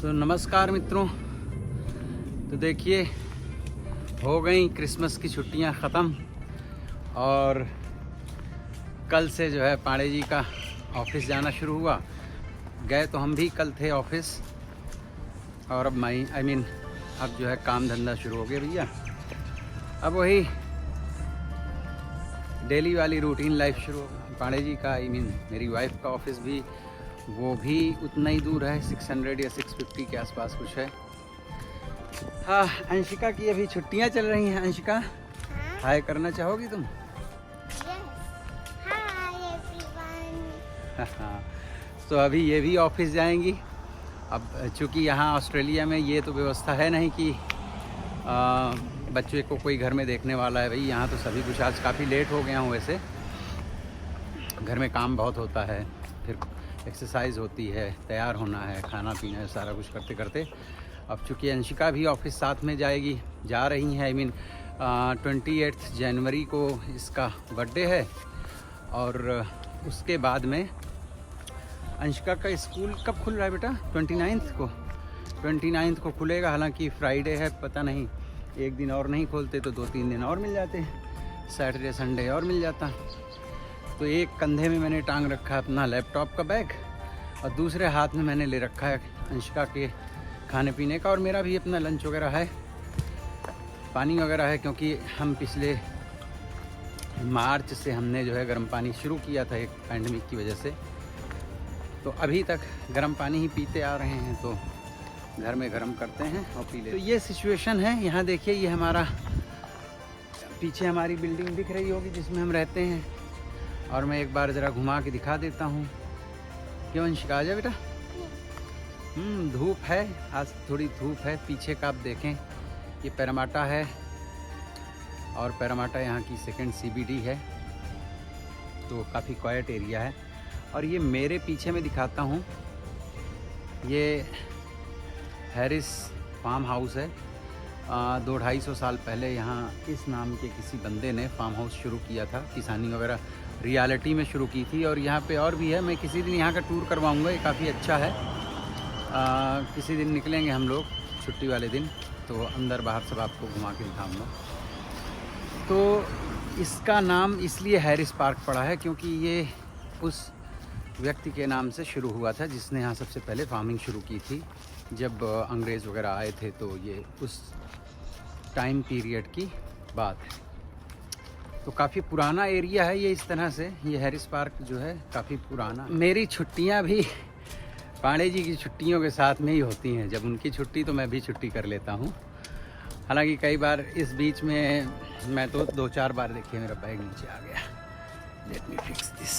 तो नमस्कार मित्रों। तो देखिए, हो गई क्रिसमस की छुट्टियां ख़त्म और कल से जो है पांडे जी का ऑफिस जाना शुरू हुआ। गए तो हम भी कल थे ऑफिस और अब अब जो है काम धंधा शुरू हो गया भैया। अब वही डेली वाली रूटीन लाइफ शुरू हो गई। पांडे जी का मेरी वाइफ का ऑफिस भी वो भी उतना ही दूर है, 600 या 650 के आसपास कुछ है। हाँ, अंशिका की अभी छुट्टियां चल रही हैं। अंशिका, हाय करना चाहोगी तुम? हाँ, तो अभी ये भी ऑफिस जाएंगी। अब चूँकि यहाँ ऑस्ट्रेलिया में ये तो व्यवस्था है नहीं कि बच्चे को कोई घर में देखने वाला है। भाई यहाँ तो सभी कुछ, आज काफ़ी लेट हो गया हूँ वैसे। घर में काम बहुत होता है, फिर एक्सरसाइज होती है, तैयार होना है, खाना पीना है, सारा कुछ करते करते अब चूँकि अंशिका भी ऑफिस साथ में जा रही हैं। 28 जनवरी को इसका बर्थडे है और उसके बाद में अंशिका का स्कूल कब खुल रहा है बेटा? 29 को खुलेगा। हालांकि फ्राइडे है, पता नहीं एक दिन और नहीं खोलते तो 2-3 दिन और मिल जाते, सैटरडे संडे और मिल जाता। तो एक कंधे में मैंने टांग रखा है अपना लैपटॉप का बैग और दूसरे हाथ में मैंने ले रखा है अंशिका के खाने पीने का, और मेरा भी अपना लंच वगैरह है, पानी वगैरह है। क्योंकि हम पिछले मार्च से हमने जो है गर्म पानी शुरू किया था एक पैंडमिक की वजह से, तो अभी तक गर्म पानी ही पीते आ रहे हैं। तो घर में गर्म करते हैं और पी लेते। तो ये सिचुएशन है यहाँ। देखिए, ये हमारा पीछे हमारी बिल्डिंग दिख रही होगी जिसमें हम रहते हैं, और मैं एक बार ज़रा घुमा के दिखा देता हूँ। क्यों अंशिका, आ जा बेटा। धूप है आज, थोड़ी धूप है। पीछे का आप देखें, ये पैरामाटा है और पैरामाटा यहाँ की सेकंड CBD है, तो काफ़ी क्वाइट एरिया है। और ये मेरे पीछे में दिखाता हूँ, ये हैरिस फार्म हाउस है। 200-250 साल पहले यहाँ इस नाम के किसी बंदे ने फार्म हाउस शुरू किया था, किसानी वगैरह रियलिटी में शुरू की थी। और यहाँ पे और भी है, मैं किसी दिन यहाँ का टूर करवाऊँगा, ये काफ़ी अच्छा है। किसी दिन निकलेंगे हम लोग छुट्टी वाले दिन, तो अंदर बाहर सब आपको घुमा के दिखाऊँगा। तो इसका नाम इसलिए हैरिस पार्क पड़ा है क्योंकि ये उस व्यक्ति के नाम से शुरू हुआ था जिसने यहाँ सबसे पहले फार्मिंग शुरू की थी। जब अंग्रेज़ वगैरह आए थे तो ये उस टाइम पीरियड की बात है। तो काफ़ी पुराना एरिया है ये। इस तरह से ये हैरिस पार्क जो है काफ़ी पुराना। मेरी छुट्टियाँ भी पांडे जी की छुट्टियों के साथ में ही होती हैं। जब उनकी छुट्टी तो मैं भी छुट्टी कर लेता हूँ। हालांकि कई बार इस बीच में मैं तो 2-4 बार, देखिए मेरा बैग नीचे आ गया। Let me fix this.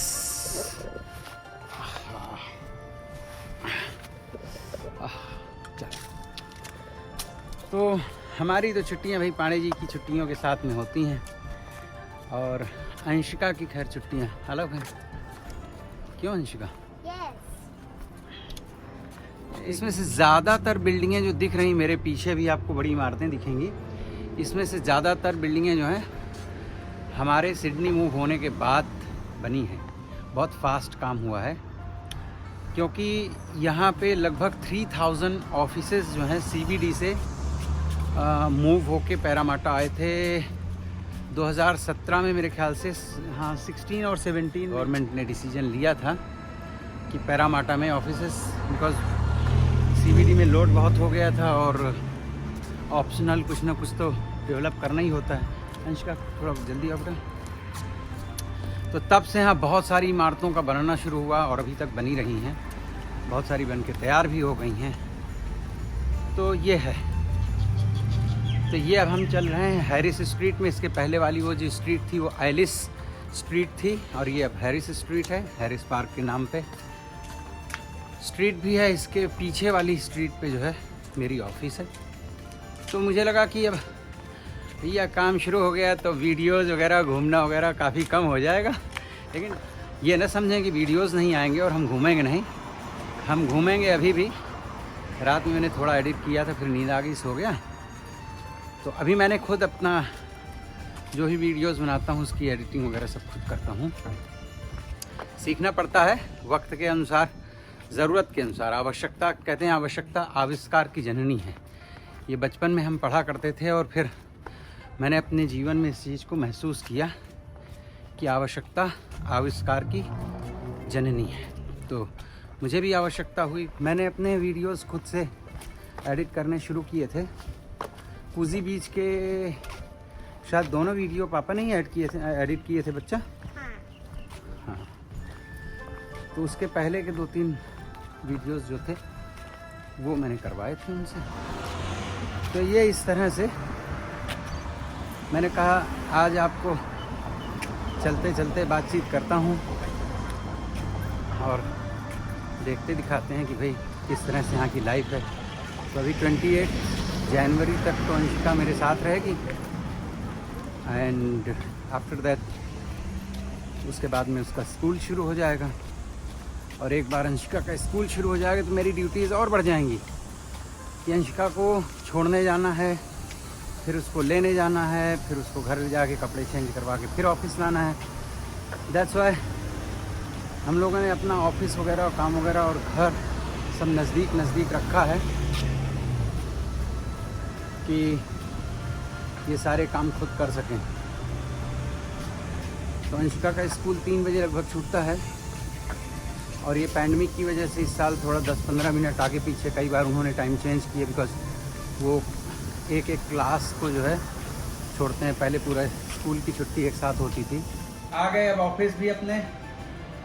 तो हमारी तो छुट्टियां भाई पांडे जी की छुट्टियों के साथ में होती हैं, और अंशिका की खैर छुट्टियां अलग हैं। क्यों अंशिका? इसमें से ज़्यादातर बिल्डिंगें जो दिख रही मेरे पीछे भी आपको बड़ी इमारतें दिखेंगी, इसमें से ज़्यादातर बिल्डिंगें जो हैं हमारे सिडनी मूव होने के बाद बनी हैं। बहुत फास्ट काम हुआ है क्योंकि यहाँ पे लगभग 3000 ऑफिसेज जो हैं CBD से मूव होके पैरामाटा आए थे 2017 में मेरे ख्याल से। हाँ, 16 और 17 गवर्नमेंट ने डिसीजन लिया था कि पैरामाटा में ऑफिसेस, बिकॉज CBD में लोड बहुत हो गया था और ऑप्शनल कुछ ना कुछ तो डेवलप करना ही होता है। अंशिका थोड़ा जल्दी आओ बेटा। तो तब से यहाँ बहुत सारी इमारतों का बनना शुरू हुआ और अभी तक बनी रही हैं। बहुत सारी बन के तैयार भी हो गई हैं। तो ये है। तो ये अब हम चल रहे हैं हैरिस स्ट्रीट में। इसके पहले वाली वो जो स्ट्रीट थी वो एलिस स्ट्रीट थी, और ये अब हैरिस स्ट्रीट है, हैरिस पार्क के नाम पे स्ट्रीट भी है। इसके पीछे वाली स्ट्रीट पे जो है मेरी ऑफिस है। तो मुझे लगा कि अब भैया काम शुरू हो गया तो वीडियोस वगैरह, घूमना वगैरह काफ़ी कम हो जाएगा। लेकिन ये ना समझें कि वीडियोस नहीं आएंगे और हम घूमेंगे नहीं। हम घूमेंगे अभी भी। रात में मैंने थोड़ा एडिट किया था, फिर नींद आ गई, सो गया। तो अभी मैंने खुद अपना जो भी वीडियोस बनाता हूँ उसकी एडिटिंग वगैरह सब खुद करता हूँ। सीखना पड़ता है वक्त के अनुसार। ज़रूरत के अनुसार। आवश्यकता, कहते हैं आवश्यकता आविष्कार की जननी है। ये बचपन में हम पढ़ा करते थे और फिर मैंने अपने जीवन में इस चीज़ को महसूस किया कि आवश्यकता आविष्कार की जननी है। तो मुझे भी आवश्यकता हुई। मैंने अपने वीडियोस खुद से एडिट करने शुरू किए थे। कुजी बीच के शायद दोनों वीडियो पापा ने ही एडिट किए थे बच्चा। हाँ, तो उसके पहले के 2-3 वीडियोस जो थे वो मैंने करवाए थे उनसे। तो ये इस तरह से मैंने कहा आज आपको चलते चलते बातचीत करता हूँ और देखते दिखाते हैं कि भाई किस तरह से यहाँ की लाइफ है। तो अभी 28 जनवरी तक तो अंशिका मेरे साथ रहेगी एंड आफ्टर दैट उसके बाद में उसका स्कूल शुरू हो जाएगा। और एक बार अंशिका का स्कूल शुरू हो जाएगा तो मेरी ड्यूटीज़ और बढ़ जाएंगी कि अंशिका को छोड़ने जाना है, फिर उसको लेने जाना है, फिर उसको घर ले जाके कपड़े चेंज करवा के फिर ऑफिस लाना है। दैट्स वाई हम लोगों ने अपना ऑफिस वगैरह और काम वगैरह और घर सब नज़दीक नज़दीक रखा है कि ये सारे काम खुद कर सकें। तो अंशिका का स्कूल 3 बजे लगभग छूटता है और ये पैंडमिक की वजह से इस साल थोड़ा 10-15 मिनट आगे पीछे कई बार उन्होंने टाइम चेंज किया बिकॉज वो एक क्लास को जो है छोड़ते हैं। पहले पूरा स्कूल की छुट्टी एक साथ होती थी। आ गए अब ऑफिस भी अपने।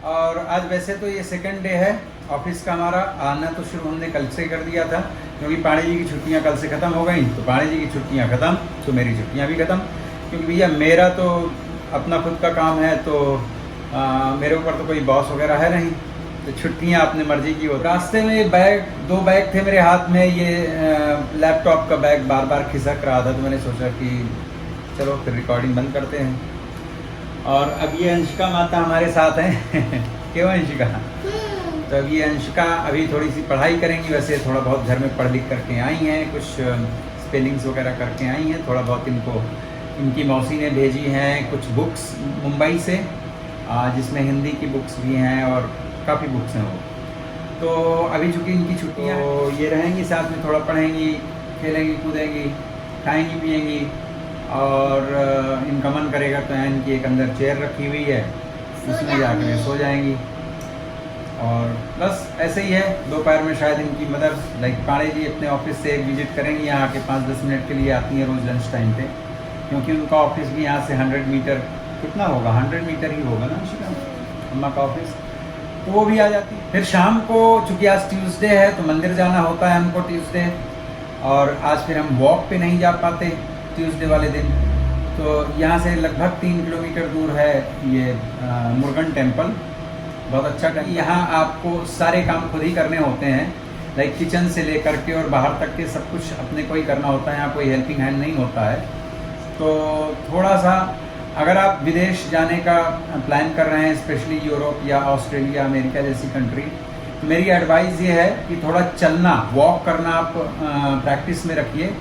और आज वैसे तो ये सेकंड डे है ऑफिस का हमारा। आना तो शुरू हमने कल से कर दिया था क्योंकि पाणी जी की छुट्टियां कल से ख़त्म हो गई। तो पाणी जी की छुट्टियां ख़त्म तो मेरी छुट्टियां भी ख़त्म, क्योंकि भैया मेरा तो अपना खुद का काम है तो मेरे ऊपर तो कोई बॉस वगैरह है नहीं। तो छुट्टियां अपने मर्जी की हो। रास्ते में दो बैग थे मेरे हाथ में। ये लैपटॉप का बैग बार बार खिसक रहा था तो मैंने सोचा कि चलो फिर रिकॉर्डिंग बंद करते हैं। और अब ये अंशिका माता हमारे साथ हैं क्यों अंशिका? तो अब ये अंशिका अभी थोड़ी सी पढ़ाई करेंगी। वैसे थोड़ा बहुत घर में पढ़ लिख करके आई हैं, कुछ स्पेलिंग्स वगैरह करके आई हैं। थोड़ा बहुत इनको इनकी मौसी ने भेजी हैं कुछ बुक्स मुंबई से, जिसमें हिंदी की बुक्स भी हैं और काफ़ी बुक्स हैं वो। तो अभी चूँकि इनकी छुट्टियाँ तो ये रहेंगी साथ में, थोड़ा पढ़ेंगी, खेलेंगी, कूदेंगी, खाएंगी, पिएंगी। और इनका मन करेगा तो इनकी एक अंदर चेयर रखी हुई है, उसमें जाकर सो जाएंगी। और बस ऐसे ही है। दोपहर में शायद इनकी मदर लाइक पाणे जी अपने ऑफिस से विजिट करेंगी। यहाँ के 5-10 मिनट के लिए आती हैं रोज़ लंच टाइम पे, क्योंकि उनका ऑफिस भी यहाँ से 100 मीटर, कितना होगा अंशिका 100 मीटर ही होगा ना अम्मा का ऑफिस। तो वो भी आ जाती है। फिर शाम को चूँकि आज ट्यूसडे है तो मंदिर जाना होता है हमको ट्यूसडे। और आज फिर हम वॉक पे नहीं जा पाते ट्यूसडे वाले दिन। तो यहाँ से लगभग 3 किलोमीटर दूर है ये मुरुगन टेम्पल। बहुत अच्छा टेम्पल। यहाँ आपको सारे काम खुद ही करने होते हैं, लाइक किचन से लेकर के और बाहर तक के सब कुछ अपने को ही करना होता है। यहाँ कोई हेल्पिंग हैंड नहीं होता है। तो थोड़ा सा अगर आप विदेश जाने का प्लान कर रहे हैं, स्पेशली यूरोप या ऑस्ट्रेलिया, अमेरिका जैसी कंट्री, तो मेरी एडवाइस ये है कि थोड़ा चलना, वॉक करना आप प्रैक्टिस में रखिए।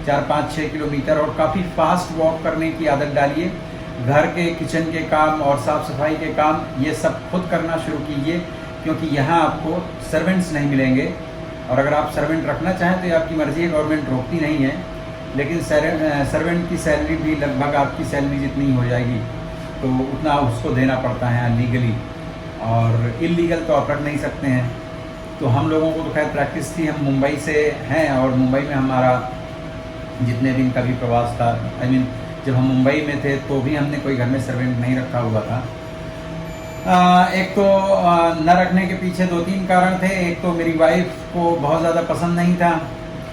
4-5-6 किलोमीटर और काफ़ी फास्ट वॉक करने की आदत डालिए। घर के किचन के काम और साफ़ सफाई के काम ये सब खुद करना शुरू कीजिए, क्योंकि यहाँ आपको सर्वेंट्स नहीं मिलेंगे। और अगर आप सर्वेंट रखना चाहें तो ये आपकी मर्ज़ी है, गवर्नमेंट रोकती नहीं है। लेकिन सर्वेंट की सैलरी भी लगभग आपकी सैलरी जितनी हो जाएगी, तो उतना उसको देना पड़ता है लीगली। और इलीगल तो आप रख नहीं सकते हैं। तो हम लोगों को तो खैर प्रैक्टिस थी, हम मुंबई से हैं और मुंबई में हमारा जितने दिन का भी प्रवास था, जब हम मुंबई में थे तो भी हमने कोई घर में सर्वेंट नहीं रखा हुआ था। एक तो न रखने के पीछे 2-3 कारण थे। एक तो मेरी वाइफ को बहुत ज़्यादा पसंद नहीं था,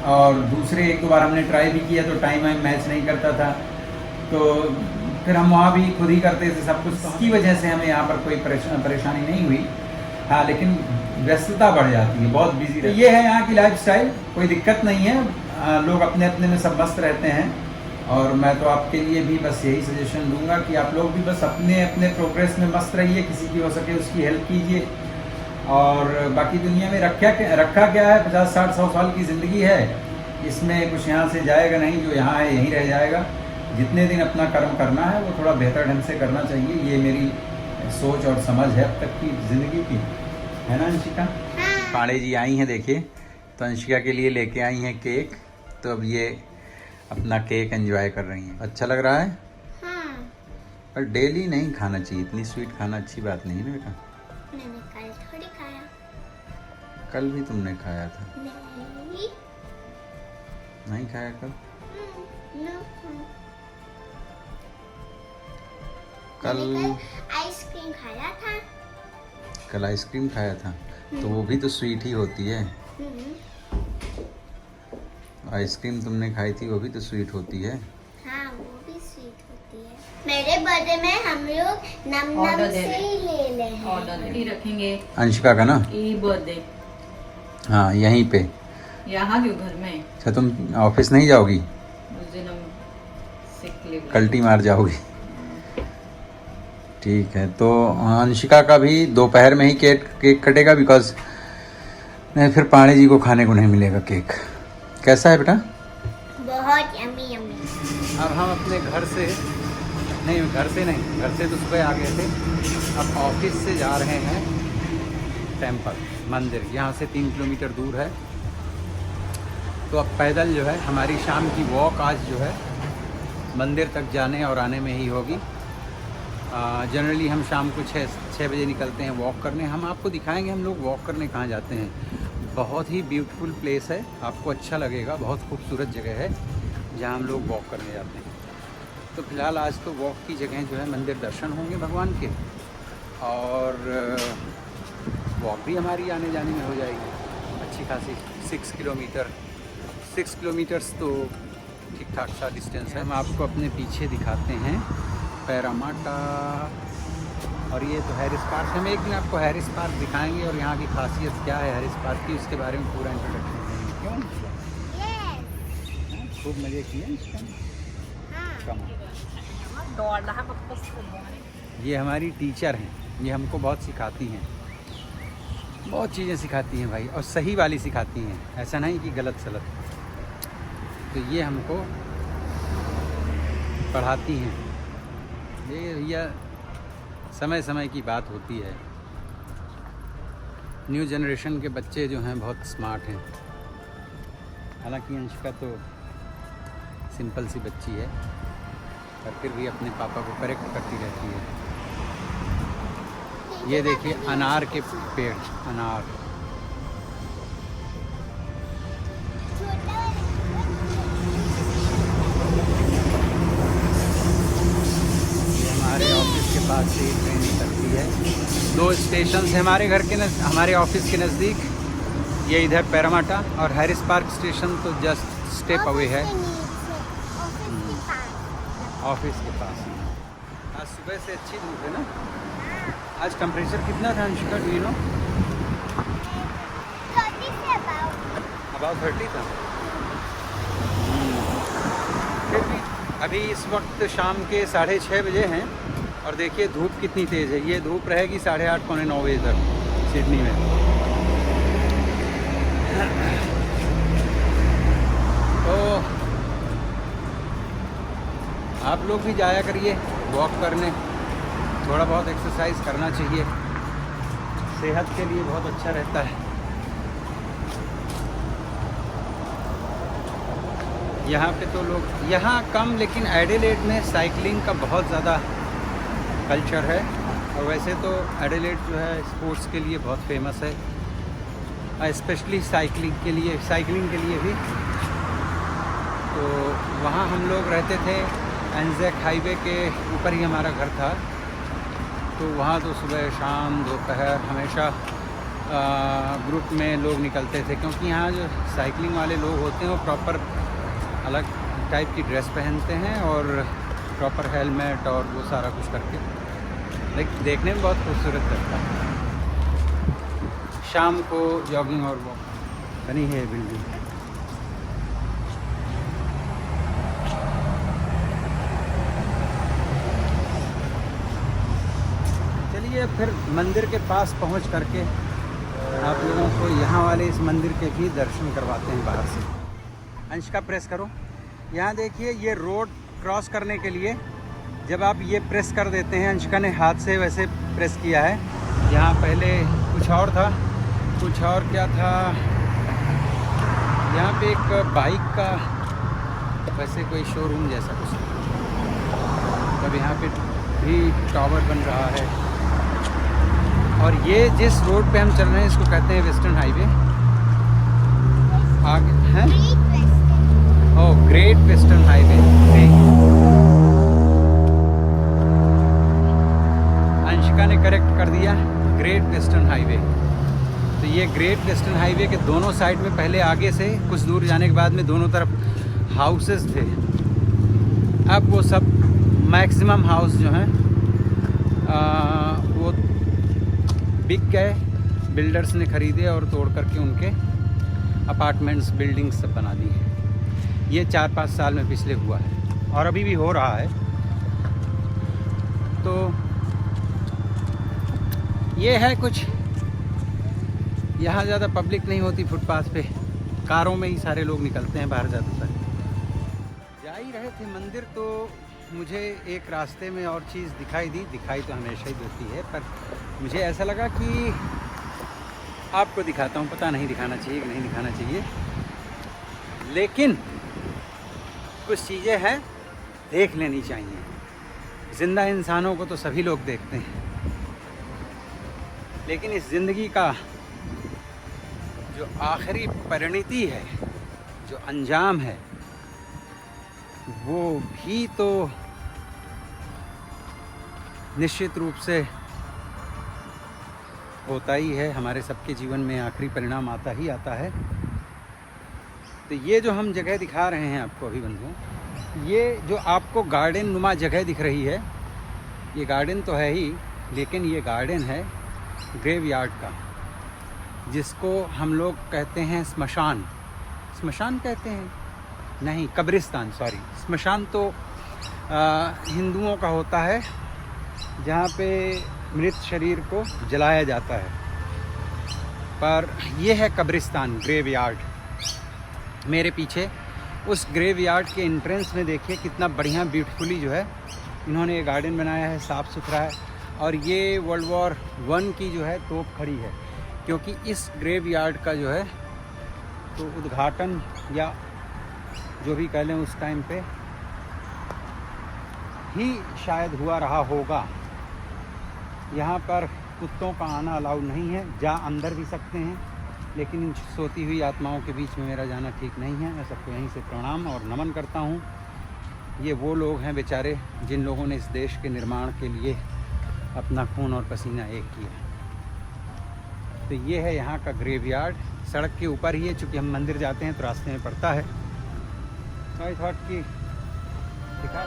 और दूसरे 1-2 बार हमने ट्राई भी किया तो टाइम मैच नहीं करता था। तो फिर हम वहाँ भी खुद ही करते थे सब कुछ। इसकी वजह से हमें यहाँ पर कोई परेशानी नहीं हुई। हाँ, लेकिन व्यस्तता बढ़ जाती है, बहुत बिजी रहती है। ये है यहाँ की लाइफस्टाइल, कोई दिक्कत नहीं है। लोग अपने अपने में सब मस्त रहते हैं। और मैं तो आपके लिए भी बस यही सजेशन दूंगा कि आप लोग भी बस अपने अपने प्रोग्रेस में मस्त रहिए, किसी की हो सके उसकी हेल्प कीजिए। और बाकी दुनिया में रखा क्या है, 50-60-100 साल की ज़िंदगी है, इसमें कुछ यहाँ से जाएगा नहीं। जो यहाँ है यहीं रह जाएगा। जितने दिन अपना कर्म करना है वो थोड़ा बेहतर ढंग से करना चाहिए। ये मेरी सोच और समझ है अब तक की ज़िंदगी की, है ना अंशिका? पाड़े जी आई हैं, देखिए। तो अंशिका के लिए लेके आई हैं केक। तो अब ये अपना केक एंजॉय कर रही हैं। अच्छा लग रहा है? हाँ। पर डेली नहीं खाना चाहिए, इतनी स्वीट खाना अच्छी बात नहीं है ना बेटा। मैंने कल थोड़ी खाया। कल भी तुमने खाया था। नहीं खाया कल? कल आइसक्रीम खाया था। कल आइसक्रीम खाया था, तो वो भी तो स्वीट ही होती है। आइसक्रीम तुमने खाई थी, वो भी तो स्वीट होती है। हाँ, वो भी स्वीट होती है। मेरे बर्थडे में हम लोग नम से ही ले ले हैं। ऑर्डर ही रखेंगे अंशिका का ना? ई बर्थडे। हाँ, यहीं पे। यहाँ क्यों, घर में? अच्छा, तुम ऑफिस नहीं जाओगी? उस दिन हम सिक लीव कल्टी मार जाओगी। ठीक है, तो अंशिका का भी दोपहर में ही केक कटेगा, बिकॉज नहीं फिर पाड़े जी को खाने को नहीं मिलेगा केक। कैसा है बेटा? बहुत यम्मी यम्मी। अब हम अपने घर से घर से तो सुबह आ गए थे। अब ऑफिस से जा रहे हैं टेम्पल मंदिर, यहाँ से 3 किलोमीटर दूर है। तो अब पैदल जो है हमारी शाम की वॉक आज जो है मंदिर तक जाने और आने में ही होगी। जनरली हम शाम को 6 बजे निकलते हैं वॉक करने। हम आपको दिखाएंगे हम लोग वॉक करने कहाँ जाते हैं। बहुत ही ब्यूटीफुल प्लेस है, आपको अच्छा लगेगा। बहुत खूबसूरत जगह है जहाँ हम लोग वॉक करने जाते हैं। तो फिलहाल आज तो वॉक की जगह जो है मंदिर दर्शन होंगे भगवान के, और वॉक भी हमारी आने जाने में हो जाएगी अच्छी खासी। 6 किलोमीटर्स तो ठीक ठाक सा डिस्टेंस है। हम आपको अपने पीछे दिखाते हैं पैरामाटा, और ये तो हैरिस पार्क। हम एक दिन आपको हैरिस पार्क दिखाएंगे और यहाँ की खासियत क्या है हैरिस पार्क की, उसके बारे में पूरा इंट्रोडक्शन देंगे। क्यों? खूब मज़े किए। ये हमारी टीचर हैं, ये हमको बहुत सिखाती हैं, बहुत चीज़ें सिखाती हैं भाई, और सही वाली सिखाती हैं, ऐसा नहीं कि गलत सलत। तो ये हमको पढ़ाती हैं। ये भैया समय समय की बात होती है। न्यू जनरेशन के बच्चे जो हैं बहुत स्मार्ट हैं। हालांकि अंशिका तो सिंपल सी बच्ची है, पर फिर भी अपने पापा को करेक्ट करती रहती है। ये देखिए अनार के पेड़, अनार। ये हमारे ऑफिस के पास से ट्रेन निकलती है। 2 स्टेशन है हमारे घर के हमारे ऑफिस के नज़दीक। ये इधर पैरामाटा, और हैरिस पार्क स्टेशन तो जस्ट स्टेप अवे है ऑफिस के पास। आज सुबह से अच्छी धूप है ना। आज टेम्परेचर कितना था Anshika, do you know? About 30 था। फिर भी अभी इस वक्त शाम के 6:30 बजे हैं, और देखिए धूप कितनी तेज़ है। ये धूप रहेगी 8:30 पौने 9 बजे तक सिडनी में। तो आप लोग भी जाया करिए वॉक करने, थोड़ा बहुत एक्सरसाइज करना चाहिए, सेहत के लिए बहुत अच्छा रहता है। यहाँ पे तो लोग, यहाँ कम, लेकिन एडिलेड में साइकिलिंग का बहुत ज़्यादा कल्चर है। और वैसे तो एडिलेड जो है स्पोर्ट्स के लिए बहुत फेमस है, स्पेशली साइकिलिंग के लिए भी। तो वहाँ हम लोग रहते थे, एनजेक हाईवे के ऊपर ही हमारा घर था। तो वहाँ तो सुबह शाम दोपहर हमेशा ग्रुप में लोग निकलते थे, क्योंकि यहाँ जो साइकिलिंग वाले लोग होते हैं वो प्रॉपर अलग टाइप की ड्रेस पहनते हैं और प्रॉपर हेलमेट और वो सारा कुछ करके, लाइक देखने में बहुत खूबसूरत लगता है। शाम को जॉगिंग और वॉक बनी है बिल्डिंग। चलिए फिर मंदिर के पास पहुंच करके आप लोगों को यहाँ वाले इस मंदिर के भी दर्शन करवाते हैं बाहर से। अंशिका प्रेस करो। यहाँ देखिए ये रोड क्रॉस करने के लिए जब आप ये प्रेस कर देते हैं, अंशिका ने हाथ से वैसे प्रेस किया है। यहाँ पहले कुछ और था, कुछ और क्या था, यहाँ पे एक बाइक का वैसे कोई शोरूम जैसा कुछ, तब यहाँ पे भी टावर बन रहा है। और ये जिस रोड पे हम चल रहे हैं इसको कहते हैं वेस्टर्न हाईवे। आगे हैं oh great western highway. Anshika ने करेक्ट कर दिया, ग्रेट वेस्टर्न हाईवे। तो ये ग्रेट वेस्टर्न हाईवे के दोनों साइड में पहले आगे से कुछ दूर जाने के बाद में दोनों तरफ हाउसेस थे। अब वो सब मैक्सिमम हाउस जो हैं वो बिक गए, बिल्डर्स ने ख़रीदे और तोड़ करके उनके अपार्टमेंट्स बिल्डिंग्स सब बना दी है। ये 4-5 साल में पिछले हुआ है और अभी भी हो रहा है। तो ये है कुछ, यहाँ ज़्यादा पब्लिक नहीं होती फुटपाथ पे, कारों में ही सारे लोग निकलते हैं बाहर ज़्यादातर। जा ही रहे थे मंदिर तो मुझे एक रास्ते में और चीज़ दिखाई दी, दिखाई तो हमेशा ही देती है, पर मुझे ऐसा लगा कि आपको दिखाता हूँ। पता नहीं दिखाना चाहिए कि नहीं दिखाना चाहिए, लेकिन कुछ चीज़ें हैं देख लेनी चाहिए। ज़िंदा इंसानों को तो सभी लोग देखते हैं, लेकिन इस ज़िंदगी का जो आखिरी परिणति है, जो अंजाम है, वो भी तो निश्चित रूप से होता ही है। हमारे सबके जीवन में आखिरी परिणाम आता ही आता है। तो ये जो हम जगह दिखा रहे हैं आपको अभी बंधुओं, ये जो आपको गार्डन नुमा जगह दिख रही है, ये गार्डन तो है ही, लेकिन ये गार्डन है ग्रेवयार्ड का, जिसको हम लोग कहते हैं स्मशान। स्मशान कहते हैं, नहीं कब्रिस्तान, सॉरी। स्मशान तो हिंदुओं का होता है, जहाँ पे मृत शरीर को जलाया जाता है, पर यह है कब्रिस्तान, ग्रेवयार्ड। मेरे पीछे उस ग्रेवयार्ड के एंट्रेंस में देखिए कितना बढ़िया ब्यूटीफुली जो है इन्होंने ये गार्डन बनाया है, साफ़ सुथरा है। और ये वर्ल्ड वॉर 1 की जो है तोप खड़ी है, क्योंकि इस ग्रेवयार्ड का जो है तो उद्घाटन या जो भी कह लें उस टाइम पे ही शायद हुआ रहा होगा। यहाँ पर कुत्तों का आना अलाउ नहीं है, जा अंदर भी सकते हैं, लेकिन इन सोती हुई आत्माओं के बीच में मेरा जाना ठीक नहीं है। मैं सबको यहीं से प्रणाम और नमन करता हूँ। ये वो लोग हैं बेचारे जिन लोगों ने इस देश के निर्माण के लिए अपना खून और पसीना एक किया। तो ये है यहाँ का ग्रेवयार्ड, सड़क के ऊपर ही है। चूँकि हम मंदिर जाते हैं तो रास्ते में पड़ता है। तो आई थॉट कि दिखा।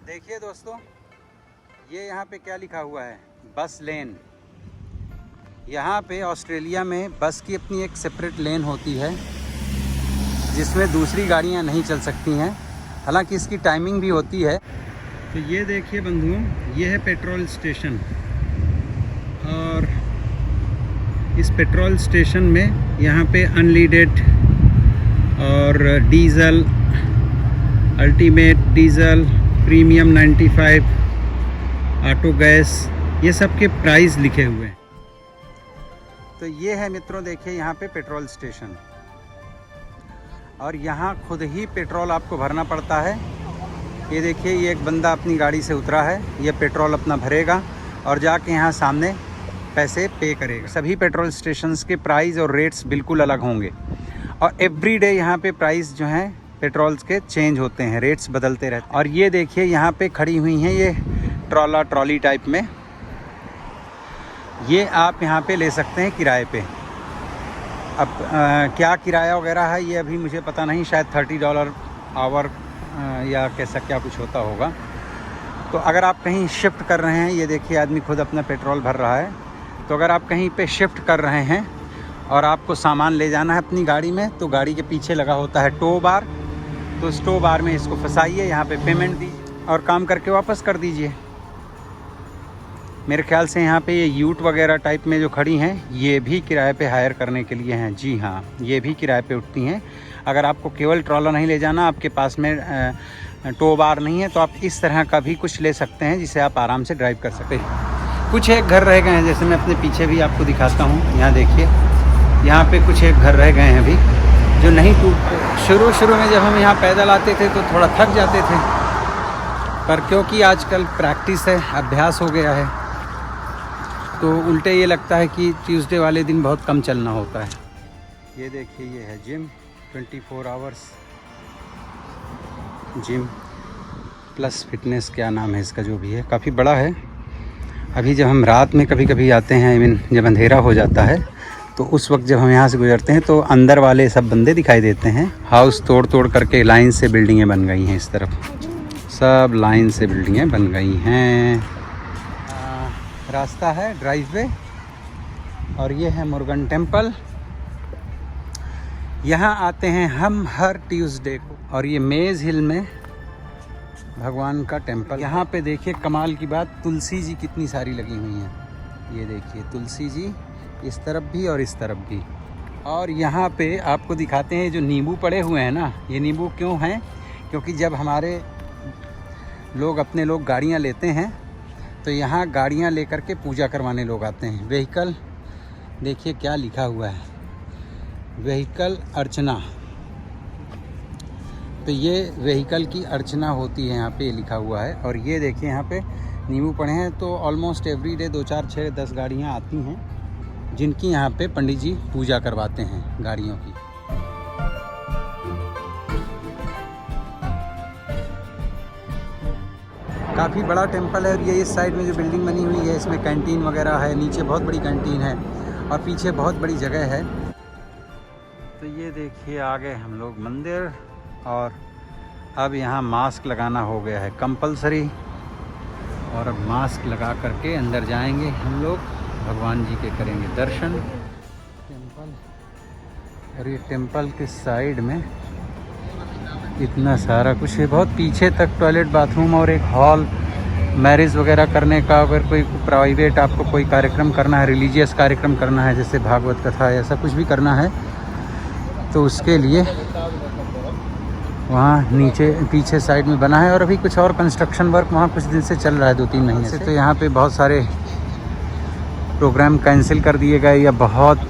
देखिए दोस्तों, ये यहाँ पे क्या लिखा हुआ है, बस लेन। यहाँ पे ऑस्ट्रेलिया में बस की अपनी एक सेपरेट लेन होती है, जिसमें दूसरी गाड़ियाँ नहीं चल सकती हैं। हालांकि इसकी टाइमिंग भी होती है। तो ये देखिए बंधुओं, ये है पेट्रोल स्टेशन, और इस पेट्रोल स्टेशन में यहाँ पे अनलीडेड और diesel, ultimate diesel, premium 95, auto gas, ये सब के प्राइस लिखे हुए हैं। तो ये है मित्रों, देखिए यहाँ पे पेट्रोल स्टेशन, और यहाँ खुद ही पेट्रोल आपको भरना पड़ता है। ये देखिए, ये एक बंदा अपनी गाड़ी से उतरा है, ये पेट्रोल अपना भरेगा और जाके यहाँ सामने पैसे पे करेगा। सभी पेट्रोल स्टेशंस के प्राइस और रेट्स बिल्कुल अलग होंगे और एवरी डे यहाँ पे प्राइस जो हैं पेट्रोल्स के चेंज होते हैं, रेट्स बदलते रहते हैं। और ये देखिए यहाँ पे खड़ी हुई हैं ये ट्रॉली टाइप में, ये आप यहाँ पे ले सकते हैं किराए पे। अब क्या किराया वगैरह है ये अभी मुझे पता नहीं, शायद $30 आवर या कैसा क्या कुछ होता होगा। तो अगर आप कहीं शिफ्ट कर रहे हैं, ये देखिए आदमी खुद अपना पेट्रोल भर रहा है, तो अगर आप कहीं पे शिफ्ट कर रहे हैं और आपको सामान ले जाना है अपनी गाड़ी में, तो गाड़ी के पीछे लगा होता है टो बार, तो उस टो बार में इसको फंसाइए, यहाँ पे पेमेंट दीजिए और काम करके वापस कर दीजिए। मेरे ख्याल से यहाँ पे ये यूट वगैरह टाइप में जो खड़ी हैं, ये भी किराए पे हायर करने के लिए हैं। जी हाँ, ये भी किराए पे उठती हैं। अगर आपको केवल ट्रॉलर नहीं ले जाना, आपके पास में टो बार नहीं है, तो आप इस तरह का भी कुछ ले सकते हैं जिसे आप आराम से ड्राइव कर सकते हैं। कुछ एक घर रह गए हैं, जैसे मैं अपने पीछे भी आपको दिखाता हूँ। यहाँ देखिए, यहाँ पे कुछ एक घर रह गए हैं अभी जो नहीं टूटते। शुरू में जब हम यहाँ पैदल आते थे तो थोड़ा थक जाते थे, पर क्योंकि आजकल प्रैक्टिस है, अभ्यास हो गया है, तो उल्टे ये लगता है कि ट्यूसडे वाले दिन बहुत कम चलना होता है। ये देखिए, ये है gym, 24 hours gym plus fitness, क्या नाम है इसका, जो भी है, काफ़ी बड़ा है। अभी जब हम रात में कभी कभी आते हैं, इवन जब अंधेरा हो जाता है, तो उस वक्त जब हम यहाँ से गुजरते हैं तो अंदर वाले सब बंदे दिखाई देते हैं। हाउस तोड़ करके लाइन से बिल्डिंगें बन गई हैं, इस तरफ सब लाइन से बिल्डिंगें बन गई हैं। रास्ता है, ड्राइववे, और ये है मुर्गन टेम्पल। यहाँ आते हैं हम हर ट्यूसडे को। और ये मेज़ हिल में भगवान का टेम्पल। यहाँ पे देखिए कमाल की बात, तुलसी जी कितनी सारी लगी हुई हैं। ये देखिए तुलसी जी इस तरफ भी और इस तरफ भी। और यहाँ पे आपको दिखाते हैं जो नींबू पड़े हुए हैं ना, ये नींबू क्यों हैं, क्योंकि जब हमारे अपने लोग गाड़ियाँ लेते हैं तो यहाँ गाड़ियाँ लेकर के पूजा करवाने लोग आते हैं। व्हीकल देखिए क्या लिखा हुआ है, व्हीकल अर्चना। तो ये व्हीकल की अर्चना होती है, यहाँ पे लिखा हुआ है। और ये देखिए यहाँ पे नींबू पड़े हैं, तो ऑलमोस्ट एवरी डे 2, 4, 6, 10 गाड़ियाँ आती हैं जिनकी यहाँ पे पंडित जी पूजा करवाते हैं गाड़ियों की। काफ़ी बड़ा टेम्पल है। और ये इस साइड में जो बिल्डिंग बनी हुई है, इसमें कैंटीन वगैरह है, नीचे बहुत बड़ी कैंटीन है और पीछे बहुत बड़ी जगह है। तो ये देखिए आ गए हम लोग मंदिर, और अब यहाँ मास्क लगाना हो गया है कंपलसरी, और अब मास्क लगा करके अंदर जाएंगे हम लोग, भगवान जी के करेंगे दर्शन। टेम्पल, और ये टेम्पल के साइड में इतना सारा कुछ है, बहुत पीछे तक टॉयलेट, बाथरूम और एक हॉल। मैरिज वगैरह करने का, अगर कोई प्राइवेट आपको कोई कार्यक्रम करना है, रिलीजियस कार्यक्रम करना है, जैसे भागवत कथा ऐसा कुछ भी करना है, तो उसके लिए वहाँ नीचे पीछे साइड में बना है। और अभी कुछ और कंस्ट्रक्शन वर्क वहाँ कुछ दिन से चल रहा है, 2-3 महीने से। तो यहाँ पे बहुत सारे प्रोग्राम कैंसिल कर दिए गए या बहुत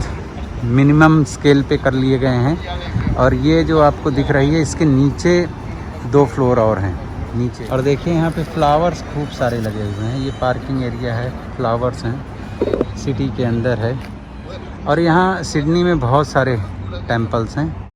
मिनिमम स्केल पे कर लिए गए हैं। और ये जो आपको दिख रही है, इसके नीचे 2 फ्लोर और हैं नीचे। और देखिए यहाँ पे फ्लावर्स खूब सारे लगे हुए हैं, ये पार्किंग एरिया है, फ्लावर्स हैं, सिटी के अंदर है। और यहाँ सिडनी में बहुत सारे टेम्पल्स हैं।